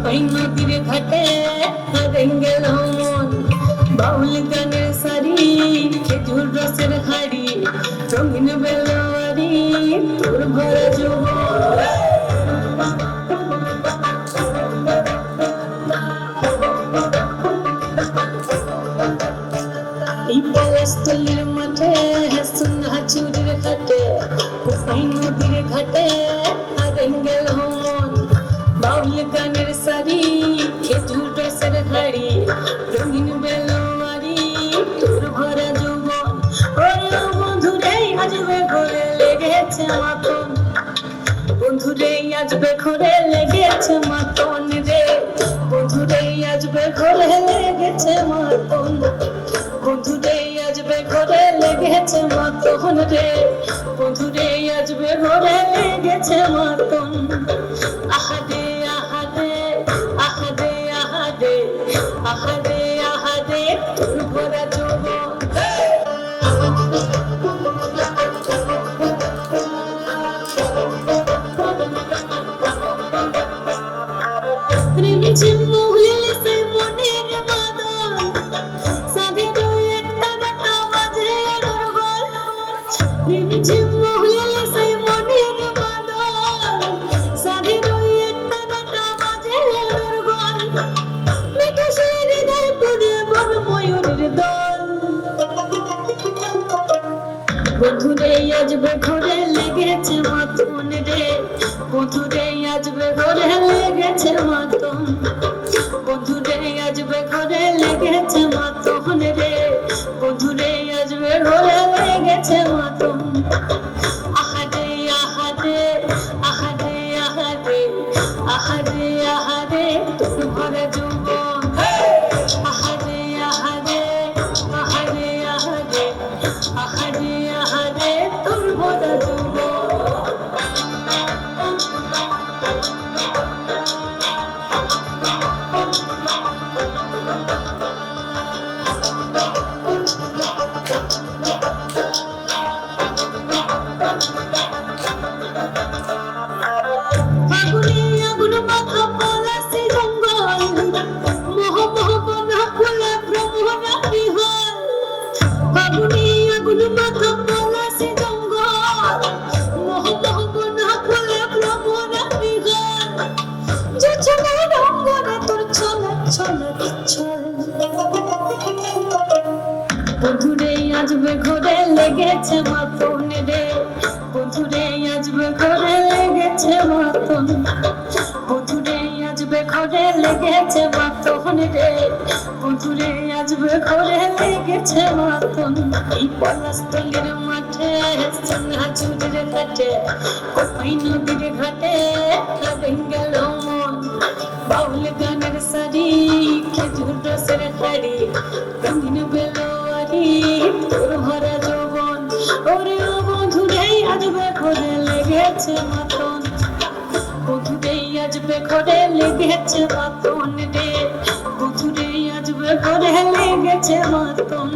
ওই নদীর ঘাটে গেল মন, বাউল গানের সারি, খেজুর রসের হাড়ি, রঙিন বেলোয়ারি, তোর ভরা যৌবন। এই পলাশতলির মাঠে সোনা চুরির ঘাটে, ওই নদীর ঘাটে গেল মন, বাউল গানের সারি, খেজুর রসের হাড়ি, রঙিন বেলোয়ারি, তোর ভরা যৌবন। ওরে বন্ধুরে আজবে ঘরে লেগেছে মাতন, বন্ধুরে আজবে ঘরে লেগেছে মাতন রে, বন্ধুরে আজবে ঘরে লেগেছে মাতন, বন্ধুরে আজবে ঘরে লেগেছে মাতন রে, বন্ধুরে আজবে ঘরে লেগেছে মাতন। আহাদে আহাদে আহাদে আহাদে আহাদে আহাদে তোর ভরা যৌবন। রিমঝিম মহুল সে মনের মাদল, সাধের একটা গাটা বাজে দুর্বল। রিমঝিম মহুল সে মনের মাদল, সাধের একটা গাটা বাজে দুর্বল। মেঘেশের হৃদয় পুরে বন ময়ূরের দল। বন্ধুরে আজবে ঘরে লেগেছে মাতন রে, বন্ধুরে আজবে ঘরে লেগেছে মাতন, বন্ধুরে আজবে ঘরে লেগেছে মাতন রে, বন্ধুরে আজবে ঘরে লেগেছে মাতন। আহাদে আহাদে আহাদে আহাদে আহাদে আহাদে তোর ভরা যৌবন। আহাদে আহাদে আহাদে আহাদে আহাদে আহাদে তোর ভরা যৌবন। ফাগুনে আগুন মাখা পলাশি জঙ্গল, মোহ মোহ বনা ফুলে ভ্রমরা বিহল। ফাগুনে আগুন মাখা পলাশি জঙ্গল, মোহ মোহ বনা ফুলে ভ্রমরা বিহল। জোছনা রঙ্গনে তোর ছলক ছলক ছল। বন্ধুরে আজবে ঘরে লেগেছে মাতন রে, বন্ধুরে আজবে ঘরে লেগেছে মাতন, বন্ধুরে আজবে ঘরে লেগেছে মাতন রে, বন্ধুরে আজবে ঘরে লেগেছে মাতন। এই পলাশতলির মাঠে সোনা চুরির ঘাটে, ওই নদীর ঘাটে গেল মন, বাউল গানের সারি, খেজুর রসের হাড়ি, রঙিন বেলোয়ারি, তোর ভরা যৌবন। ওরে ও বন্ধুরে আজবে ঘরে লেগেছে মাতন, বন্ধুরে আজবে ঘরে লেগেছে মাতন রে, বন্ধুরে আজবে ঘরে লেগেছে মাতন।